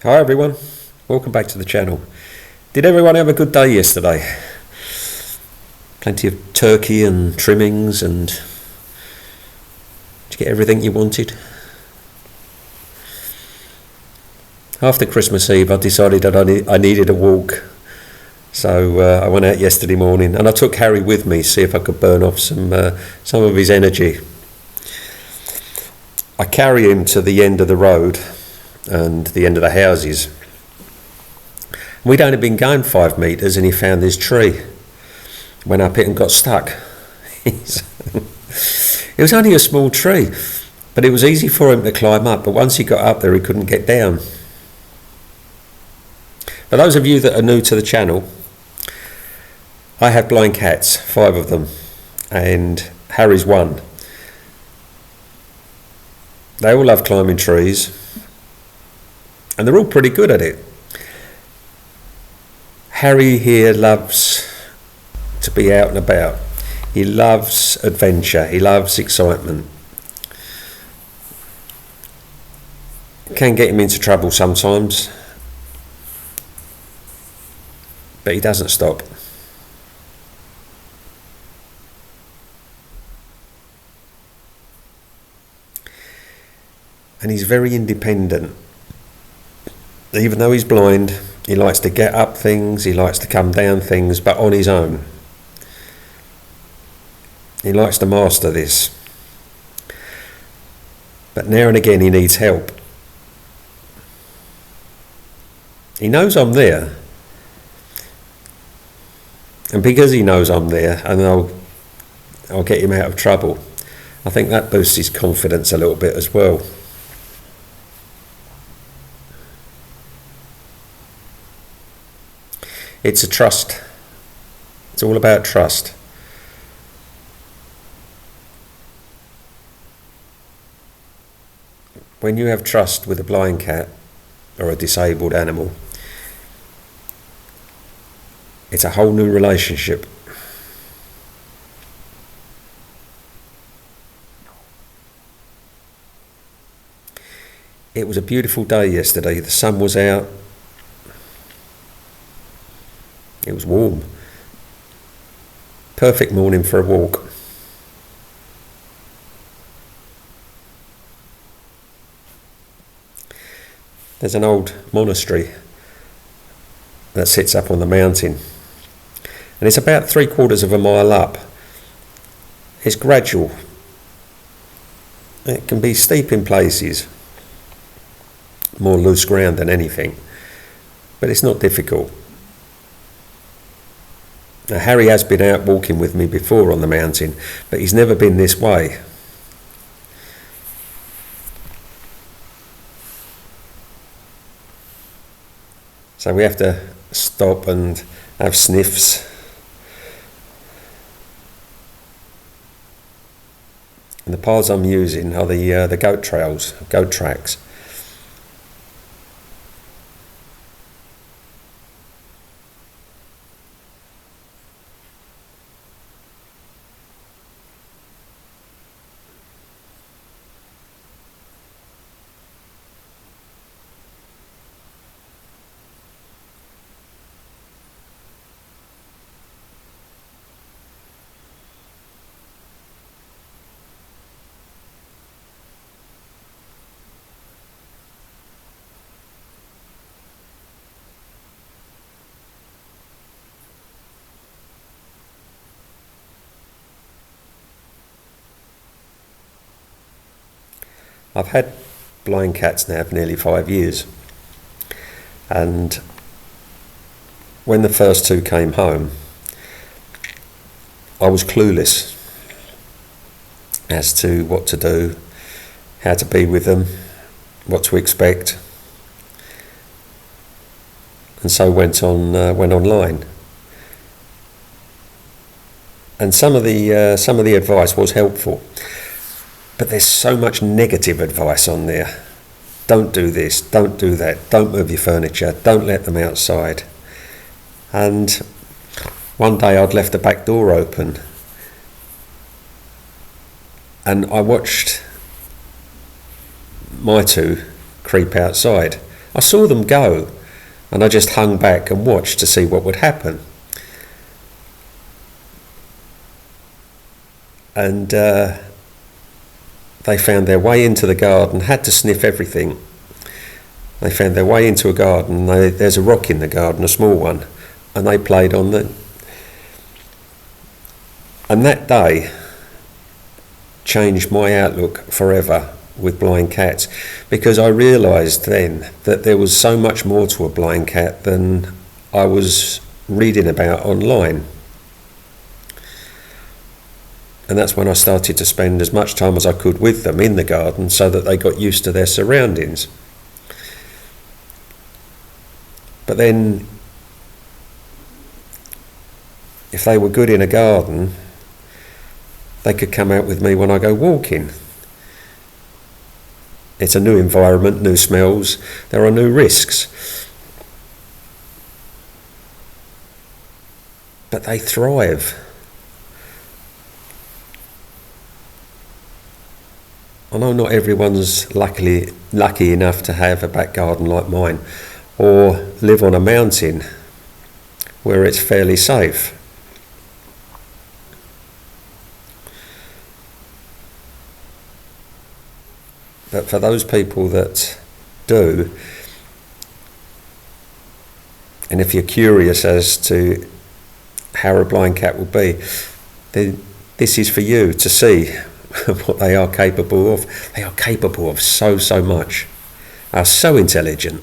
Hi everyone, welcome back to the channel. Did everyone have a good day yesterday? Plenty of turkey and trimmings, and did you get everything you wanted? After Christmas Eve I decided that I needed a walk, so I went out yesterday morning and I took Harry with me to see if I could burn off some of his energy. I carry him to the end of the road and the end of the houses. We'd only been going 5 metres and he found this tree. Went up it and got stuck. It was only a small tree, but it was easy for him to climb up, but once he got up there he couldn't get down. For those of you that are new to the channel, I have blind cats, 5 of them, and Harry's one. They all love climbing trees, and they're all pretty good at it. Harry here loves to be out and about. He loves adventure, he loves excitement. Can get him into trouble sometimes, but he doesn't stop. And he's very independent. Even though he's blind, he likes to get up things, he likes to come down things, but on his own. He likes to master this. But now and again he needs help. He knows I'm there. And because he knows I'm there, and I'll get him out of trouble, I think that boosts his confidence a little bit as well. It's a trust. It's all about trust. When you have trust with a blind cat or a disabled animal, it's a whole new relationship. It was a beautiful day yesterday. The sun was out. It was warm. Perfect morning for a walk. There's an old monastery that sits up on the mountain, and it's about 3/4 of a mile up. It's gradual. It can be steep in places, more loose ground than anything, but it's not difficult. Now, Harry has been out walking with me before on the mountain, but he's never been this way. So we have to stop and have sniffs. And the paths I'm using are the goat trails, goat tracks. I've had blind cats now for nearly 5 years, and when the first 2 came home, I was clueless as to what to do, how to be with them, what to expect, and so went online. And some of the advice was helpful. But there's so much negative advice on there. Don't do this, don't do that, don't move your furniture, don't let them outside. And one day I'd left the back door open and I watched my 2 creep outside. I saw them go, and I just hung back and watched to see what would happen. And they found their way into the garden, had to sniff everything. They found their way into a garden. There's a rock in the garden, a small one, and they played on the. And that day changed my outlook forever with blind cats, because I realised then that there was so much more to a blind cat than I was reading about online. And that's when I started to spend as much time as I could with them in the garden, so that they got used to their surroundings. But then, if they were good in a garden, they could come out with me when I go walking. It's a new environment, new smells, there are new risks. But they thrive. I know not everyone's lucky enough to have a back garden like mine, or live on a mountain where it's fairly safe. But for those people that do, and if you're curious as to how a blind cat will be, then this is for you to see what they are capable of. They are capable of so much. They are so intelligent.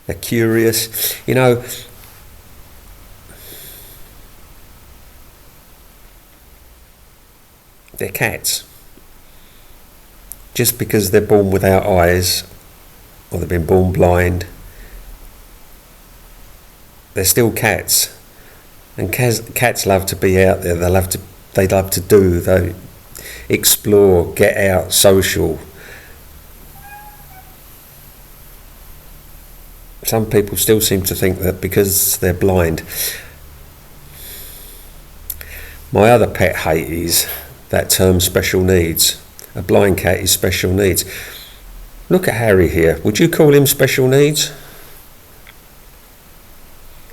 They're curious. You know, they're cats. Just because they're born without eyes, or they've been born blind, they're still cats. And cats love to be out there. They love to do. They explore, get out, social. Some people still seem to think that because they're blind. My other pet hate is that term special needs. A blind cat is special needs. Look at Harry here. Would you call him special needs?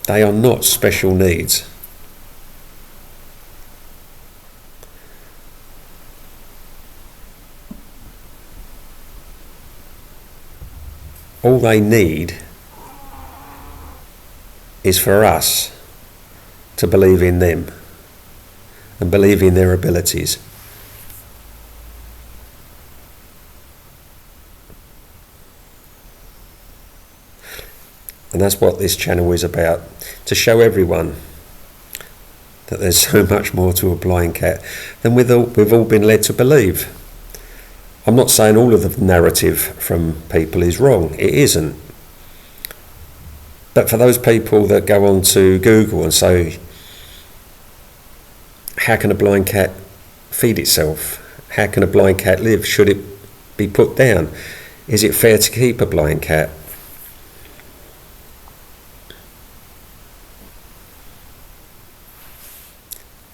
They are not special needs. All they need is for us to believe in them and believe in their abilities. And that's what this channel is about, to show everyone that there's so much more to a blind cat than we've all been led to believe. I'm not saying all of the narrative from people is wrong, it isn't. But for those people that go on to Google and say, how can a blind cat feed itself? How can a blind cat live? Should it be put down? Is it fair to keep a blind cat?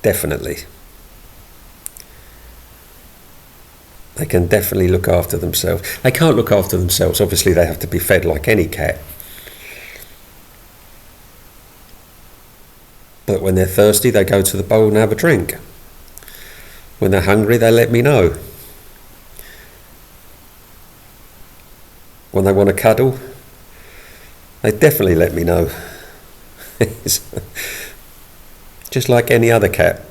Definitely. They can definitely look after themselves. They can't look after themselves. Obviously, they have to be fed like any cat. But when they're thirsty, they go to the bowl and have a drink. When they're hungry, they let me know. When they want to cuddle, they definitely let me know. Just like any other cat.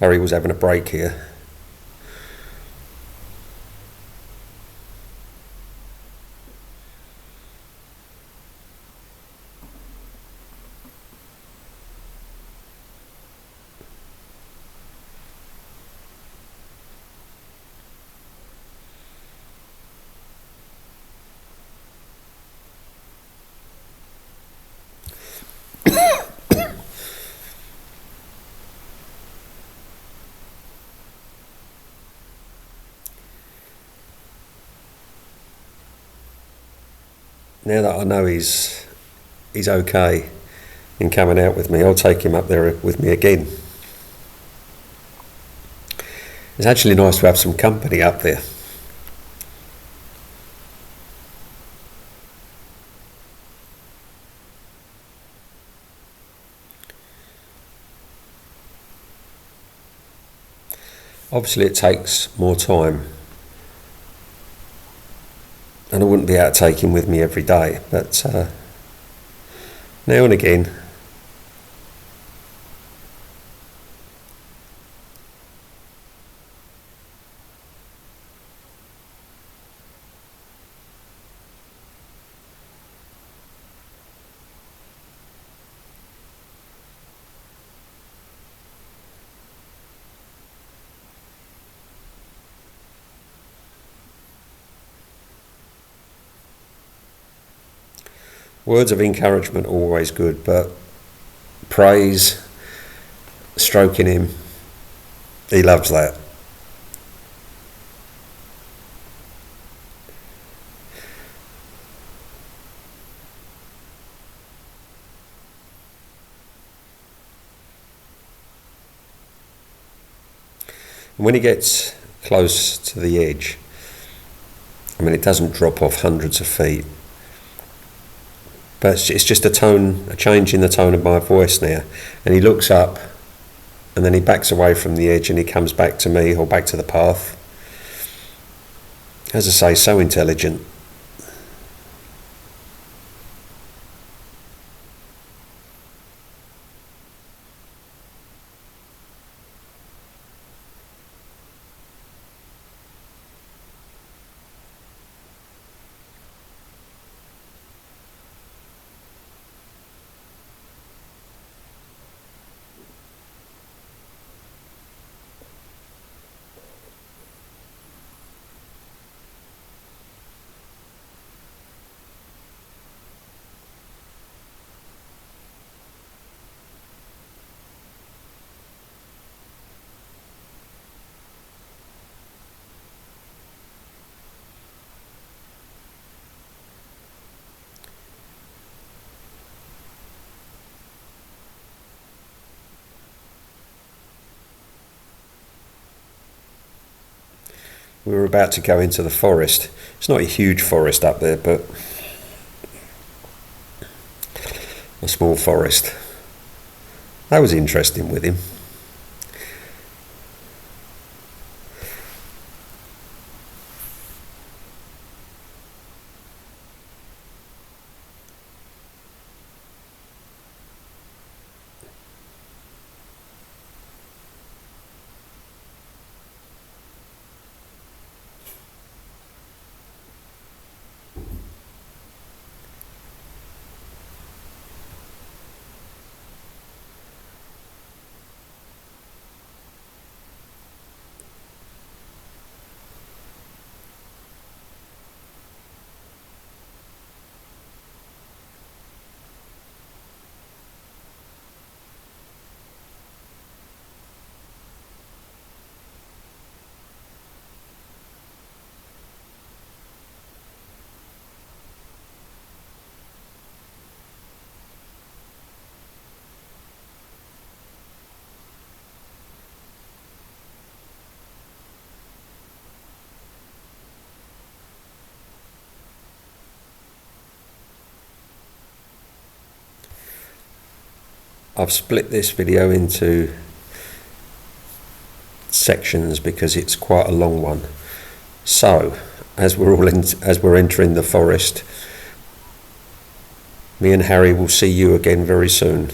Harry was having a break here. now that I know he's okay in coming out with me, I'll take him up there with me again. It's actually nice to have some company up there. Obviously it takes more time, and I wouldn't be able to take him with me every day, but now and again. Words of encouragement are always good, but praise, stroking him, he loves that. And when he gets close to the edge, I mean, it doesn't drop off hundreds of feet, but it's just a change in the tone of my voice now. And he looks up, and then he backs away from the edge, and he comes back to me, or back to the path. As I say, so intelligent. We were about to go into the forest. It's not a huge forest up there, but a small forest. That was interesting with him. I've split this video into sections because it's quite a long one. So, as we're entering the forest, me and Harry will see you again very soon.